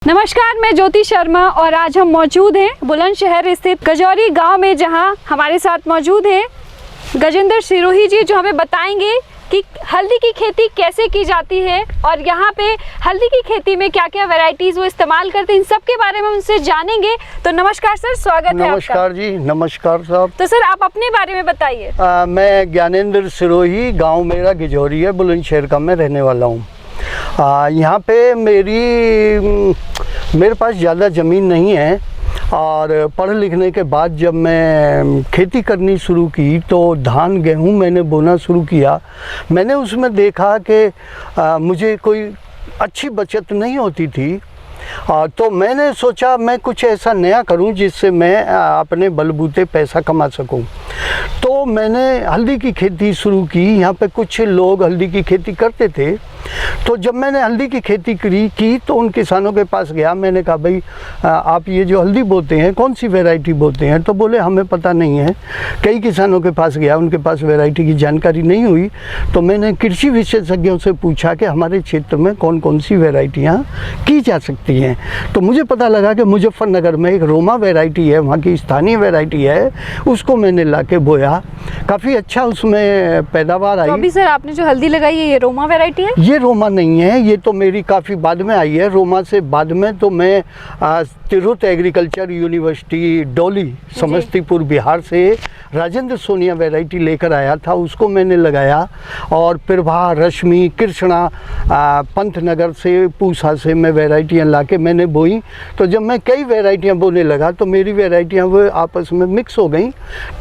नमस्कार, मैं ज्योति शर्मा और आज हम मौजूद हैं बुलंदशहर स्थित गजौरी गांव में, जहां हमारे साथ मौजूद हैं गजेंद्र सिरोही जी, जो हमें बताएंगे कि हल्दी की खेती कैसे की जाती है और यहाँ पे हल्दी की खेती में क्या क्या वैरायटीज वो इस्तेमाल करते हैं, इन सब के बारे में उनसे जानेंगे। तो नमस्कार सर, स्वागत है आपका। नमस्कार जी, नमस्कार साहब। तो सर आप अपने बारे में बताइए। मैं ज्ञानेंद्र सिरोही, गांव मेरा गजौरी है, बुलंदशहर का मैं रहने वाला हूँ। यहाँ पे मेरे पास ज़्यादा ज़मीन नहीं है और पढ़ लिखने के बाद जब मैं खेती करनी शुरू की तो धान गेहूँ मैंने बोना शुरू किया। मैंने उसमें देखा कि मुझे कोई अच्छी बचत नहीं होती थी, तो मैंने सोचा मैं कुछ ऐसा नया करूं जिससे मैं अपने बलबूते पैसा कमा सकूं। तो मैंने हल्दी की खेती शुरू की। यहाँ पे कुछ लोग हल्दी की खेती करते थे, तो जब मैंने हल्दी की खेती की तो उन किसानों के पास गया। मैंने कहा भाई आप ये जो हल्दी बोते हैं कौन सी वैरायटी बोते हैं? तो बोले हमें पता नहीं है। कई किसानों के पास गया, उनके पास वैरायटी की जानकारी नहीं हुई। तो मैंने कृषि विशेषज्ञों से पूछा कि हमारे क्षेत्र में कौन कौन सी वैरायटियाँ की जा सकती हैं। तो मुझे पता लगा कि मुजफ्फरनगर में एक रोमा वैरायटी है, वहाँ की स्थानीय वैरायटी है, उसको मैंने ला के बोया। काफ़ी अच्छा उसमें पैदावार आई। तो अभी सर आपने जो हल्दी लगाई है ये रोमा वैरायटी है? ये रोमा नहीं है, ये तो मेरी काफ़ी बाद में आई है। रोमा से बाद में तो मैं तिरहुत एग्रीकल्चर यूनिवर्सिटी डोली समस्तीपुर बिहार से राजेंद्र सोनिया वैरायटी लेकर आया था, उसको मैंने लगाया। और प्रभा, रश्मि, कृष्णा, पंतनगर से, पूसा से मैं वैरायटियाँ ला के मैंने बोई। तो जब मैं कई वैरायटियाँ बोने लगा तो मेरी वैरायटियाँ वो आपस में मिक्स हो गई।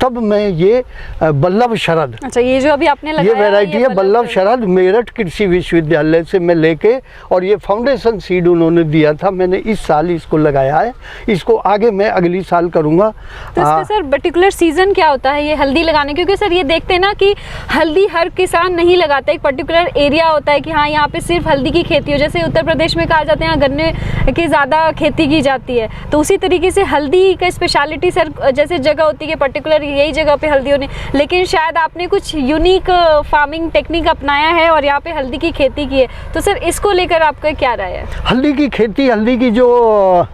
तब मैं ये बल्लभ शरद, अच्छा, ये जो अभी आपने लगाया ये वैरायटी है बल्लभ शरद, मेरठ कृषि विश्वविद्यालय से मैं लेके, और ये फाउंडेशन सीड उन्होंने दिया था। मैंने इस साल इसको लगाया है, इसको आगे मैं अगली साल करूँगा। तो इसका सर पर्टिकुलर सीजन क्या होता है ये हल्दी लगाने? क्योंकि सर ये देखते हैं ना कि हल्दी हर किसान नहीं लगाता, एक पर्टिकुलर एरिया होता है कि हाँ यहाँ पे सिर्फ हल्दी की खेती हो। जैसे उत्तर प्रदेश में कहा जाता है यहाँ गन्ने की ज़्यादा खेती की जाती है, तो उसी तरीके से हल्दी का स्पेशलिटी सर जैसे जगह होती है कि पर्टिकुलर यही जगह पे हल्दी होने, लेकिन शायद आपने कुछ यूनिक फार्मिंग टेक्निक अपनाया है और यहाँ पे हल्दी की खेती की है। तो सर इसको लेकर आपका क्या राय है? हल्दी की खेती, हल्दी की जो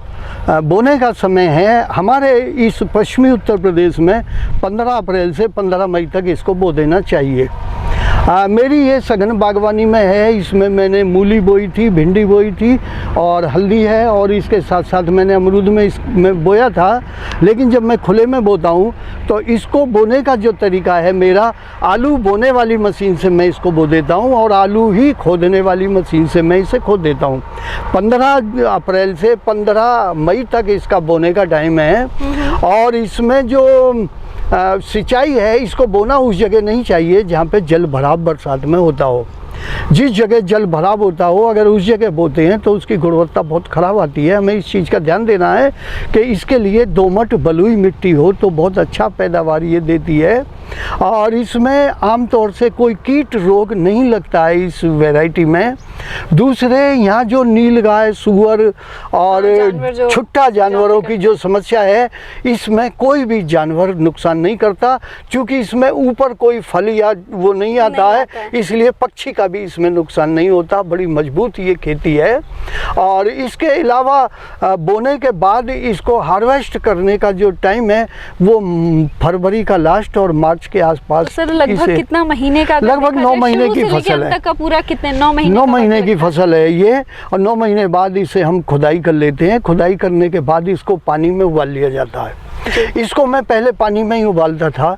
बोने का समय है हमारे इस पश्चिमी उत्तर प्रदेश में 15 अप्रैल से 15 मई तक इसको बो देना चाहिए। मेरी ये सघन बागवानी में है, इसमें मैंने मूली बोई थी, भिंडी बोई थी और हल्दी है, और इसके साथ साथ मैंने अमरूद में इसमें बोया था। लेकिन जब मैं खुले में बोता हूँ तो इसको बोने का जो तरीका है मेरा, आलू बोने वाली मशीन से मैं इसको बो देता हूँ और आलू ही खोदने वाली मशीन से मैं इसे खोद देता हूँ। 15 अप्रैल से 15 मई तक इसका बोने का टाइम है। और इसमें जो सिंचाई है, इसको बोना उस जगह नहीं चाहिए जहाँ पे जल भराव बरसात में होता हो। जिस जगह जल भराव होता हो अगर उस जगह बोते हैं तो उसकी गुणवत्ता बहुत ख़राब आती है। हमें इस चीज़ का ध्यान देना है कि इसके लिए दोमट बलुई मिट्टी हो तो बहुत अच्छा पैदावार ये देती है। और इसमें आमतौर से कोई कीट रोग नहीं लगता है इस वैरायटी में। दूसरे यहाँ जो नीलगाय, सुअर और छुट्टा जानवरों की जो समस्या है, इसमें कोई भी जानवर नुकसान नहीं करता, क्योंकि इसमें ऊपर कोई फल या वो नहीं आता है, इसलिए पक्षी का भी इसमें नुकसान नहीं होता। बड़ी मजबूत ये खेती है। और इसके अलावा बोने के बाद इसको हार्वेस्ट करने का जो टाइम है वो फरवरी का लास्ट और मार्च के आसपास। तो सर लगभग कितना महीने का? लगभग 9 महीने की फसल है। का पूरा कितने? 9 महीने की फसल है ये। और 9 महीने बाद इसे हम खुदाई कर लेते हैं। खुदाई करने के बाद इसको पानी में उबाल लिया जाता है। इसको मैं पहले पानी में ही उबालता था,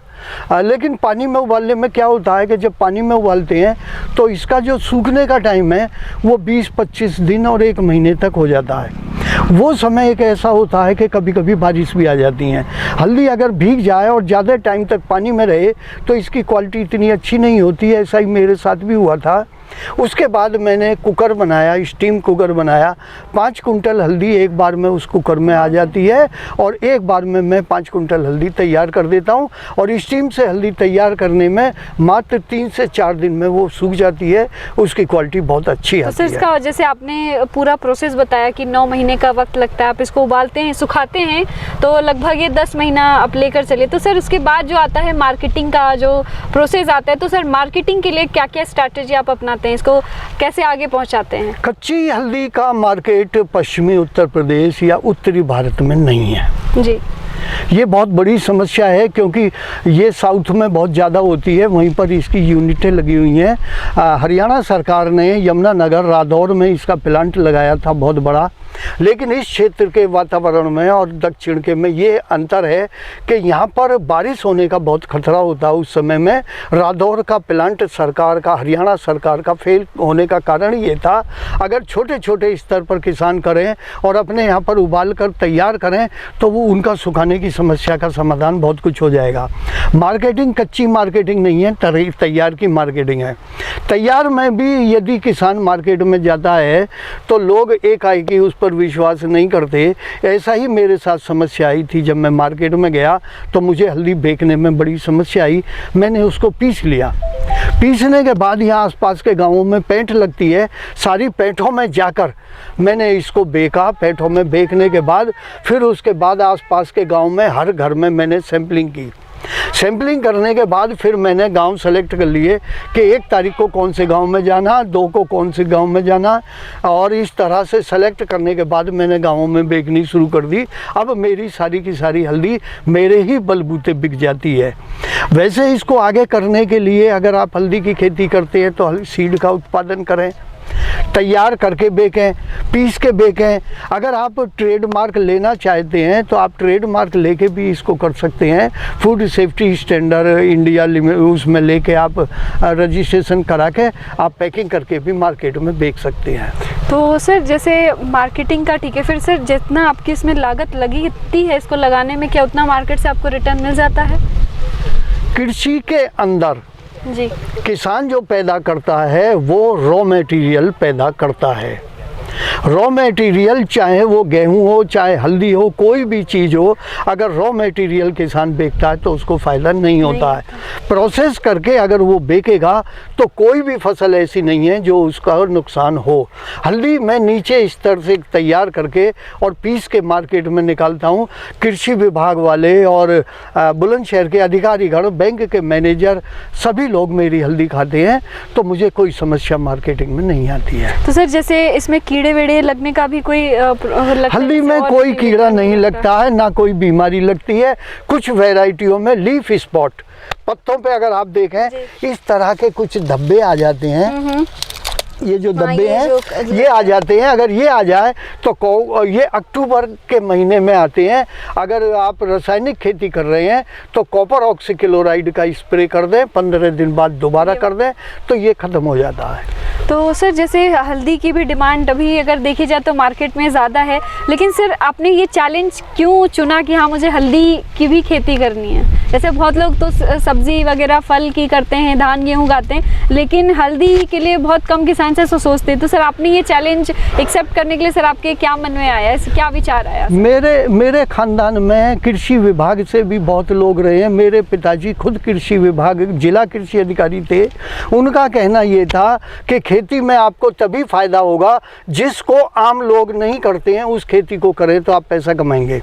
लेकिन पानी में उबालने में क्या होता है कि जब पानी में उबालते हैं तो इसका जो सूखने का टाइम है वो 20-25 दिन और 1 महीने तक हो जाता है। वो समय एक ऐसा होता है कि कभी कभी बारिश भी आ जाती हैं। हल्दी अगर भीग जाए और ज़्यादा टाइम तक पानी में रहे तो इसकी क्वालिटी इतनी अच्छी नहीं होती है। ऐसा ही मेरे साथ भी हुआ था। उसके बाद मैंने कुकर बनाया, स्टीम कुकर बनाया। 5 कुंटल हल्दी एक बार में उस कुकर में आ जाती है और एक बार में मैं 5 कुंटल हल्दी तैयार कर देता हूँ। और स्टीम से हल्दी तैयार करने में मात्र 3 से 4 दिन में वो सूख जाती है। उसकी क्वालिटी बहुत अच्छी आती है। इसका जैसे आपने पूरा प्रोसेस बताया कि 9 महीने का वक्त लगता है, आप इसको उबालते हैं, सुखाते हैं, तो लगभग ये 10 महीना आप लेकर चले। तो सर उसके बाद जो आता है मार्केटिंग का जो प्रोसेस आता है, तो सर मार्केटिंग के लिए क्या क्या स्ट्रैटेजी आप अपनाते करते हैं, इसको कैसे आगे पहुंचाते हैं? कच्ची हल्दी का मार्केट पश्चिमी उत्तर प्रदेश या उत्तरी भारत में नहीं है जी। ये बहुत बड़ी समस्या है, क्योंकि ये साउथ में बहुत ज़्यादा होती है, वहीं पर इसकी यूनिटें लगी हुई हैं। हरियाणा सरकार ने यमुनानगर रादौर में इसका प्लांट लगाया था बहुत बड़ा, लेकिन इस क्षेत्र के वातावरण में और दक्षिण के में ये अंतर है कि यहाँ पर बारिश होने का बहुत खतरा होता है। उस समय में रादौर का प्लांट सरकार का, हरियाणा सरकार का फेल होने का कारण ये था, अगर छोटे छोटे स्तर पर किसान करें और अपने यहाँ पर उबाल कर तैयार करें तो वो उनका सुखाने की समस्या का समाधान बहुत कुछ हो जाएगा। मार्केटिंग कच्ची मार्केटिंग नहीं है, तैयार की मार्केटिंग है। तैयार में भी यदि किसान मार्केट में जाता है तो लोग एकाएकी उस पर विश्वास नहीं करते। ऐसा ही मेरे साथ समस्या आई थी। जब मैं मार्केट में गया तो मुझे हल्दी बेचने में बड़ी समस्या आई। मैंने उसको पीस लिया। पीसने के बाद यहाँ आसपास के गांवों में पेंट लगती है, सारी पेंटों में जाकर मैंने इसको बेचा। पेंटों में बेचने के बाद फिर उसके बाद आसपास के गांव में हर घर में मैंने सैम्पलिंग की। सैम्पलिंग करने के बाद फिर मैंने गांव सेलेक्ट कर लिए कि 1 तारीख को कौन से गांव में जाना, 2 को कौन से गांव में जाना, और इस तरह से सेलेक्ट करने के बाद मैंने गांवों में बेचनी शुरू कर दी। अब मेरी सारी की सारी हल्दी मेरे ही बलबूते बिक जाती है। वैसे इसको आगे करने के लिए अगर आप हल्दी की खेती करते हैं तो सीड का उत्पादन करें, तैयार करके बेचें, पीस के बेचें। अगर आप ट्रेडमार्क लेना चाहते हैं तो आप ट्रेडमार्क लेके भी इसको कर सकते हैं। फूड सेफ्टी स्टैंडर्ड इंडिया उसमें लेके आप रजिस्ट्रेशन करा के आप पैकिंग करके भी मार्केट में बेच सकते हैं। तो सर जैसे मार्केटिंग का ठीक है, फिर सर जितना आपकी इसमें लागत लगती है इसको लगाने में, क्या उतना मार्केट से आपको रिटर्न मिल जाता है? कृषि के अंदर जी, किसान जो पैदा करता है वो रॉ मटेरियल पैदा करता है। रॉ मटेरियल चाहे वो गेहूं हो, चाहे हल्दी हो, कोई भी चीज़ हो, अगर रॉ मटेरियल किसान बेचता है तो उसको फ़ायदा नहीं होता है। प्रोसेस करके अगर वो बेचेगा तो कोई भी फसल ऐसी नहीं है जो उसका नुकसान हो। हल्दी मैं नीचे स्तर से तैयार करके और पीस के मार्केट में निकालता हूँ। कृषि विभाग वाले और बुलंदशहर के अधिकारीगण, बैंक के मैनेजर, सभी लोग मेरी हल्दी खाते हैं, तो मुझे कोई समस्या मार्केटिंग में नहीं आती है। तो सर जैसे इसमें कीड़े वेड़े लगने का भी कोई हल्दी में कोई कीड़ा नहीं लगता है, ना कोई बीमारी लगती है। कुछ वैरायटियों में लीफ स्पॉट, पत्तों पे अगर आप देखें इस तरह के कुछ धब्बे आ जाते हैं, ये जो धब्बे हैं ये आ जाते हैं। अगर ये आ जाए तो ये अक्टूबर के महीने में आते हैं। अगर आप रासायनिक खेती कर रहे हैं तो कॉपर ऑक्सीक्लोराइड का स्प्रे कर दें, 15 दिन बाद दोबारा कर दें तो ये ख़त्म हो जाता है। तो सर जैसे हल्दी की भी डिमांड अभी अगर देखी जाए तो मार्केट में ज़्यादा है, लेकिन सर आपने ये चैलेंज क्यों चुना कि हाँ मुझे हल्दी की भी खेती करनी है? जैसे बहुत लोग तो सब्जी वगैरह फल की करते हैं, धान गेहूँ उगाते हैं, लेकिन हल्दी के लिए बहुत कम किसान से सोचते हैं। तो सर आपने ये चैलेंज एक्सेप्ट करने के लिए सर आपके क्या मन में आया, क्या विचार आया? मेरे खानदान में कृषि विभाग से भी बहुत लोग रहे हैं। मेरे पिताजी खुद कृषि विभाग जिला कृषि अधिकारी थे। उनका कहना ये था कि खेती में आपको तभी फ़ायदा होगा जिसको आम लोग नहीं करते हैं, उस खेती को करें तो आप पैसा कमाएंगे।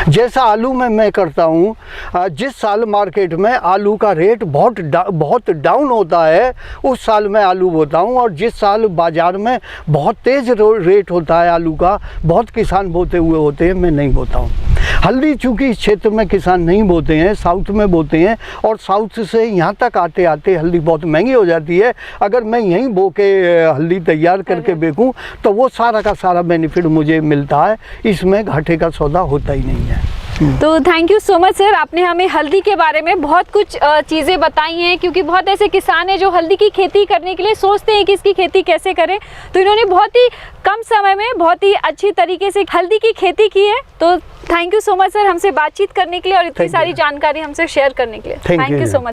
जैसा आलू में मैं करता हूँ, जिस साल मार्केट में आलू का रेट बहुत डाउन होता है उस साल मैं आलू बोता हूँ, और जिस साल बाज़ार में बहुत तेज़ रेट होता है आलू का, बहुत किसान बोते हुए होते हैं, मैं नहीं बोता हूँ। हल्दी चूँकि इस क्षेत्र में किसान नहीं बोते हैं, साउथ में बोते हैं, और साउथ से यहाँ तक आते आते हल्दी बहुत महंगी हो जाती है। अगर मैं यहीं बो के हल्दी तैयार करके बेचूँ तो वो सारा का सारा बेनिफिट मुझे मिलता है, इसमें घाटे का सौदा होता ही नहीं है। तो thank you so much sir, आपने हमें हल्दी के बारे में बहुत कुछ चीज़ें बताई हैं, क्योंकि बहुत ऐसे किसान हैं जो हल्दी की खेती करने के लिए सोचते हैं कि इसकी खेती कैसे करें, तो इन्होंने बहुत ही कम समय में बहुत ही अच्छी तरीके से हल्दी की खेती की है। तो thank you so much sir हमसे बातचीत करने के लिए और इतनी सारी जानकारी हमसे शेयर करने के लिए। Thank you so much.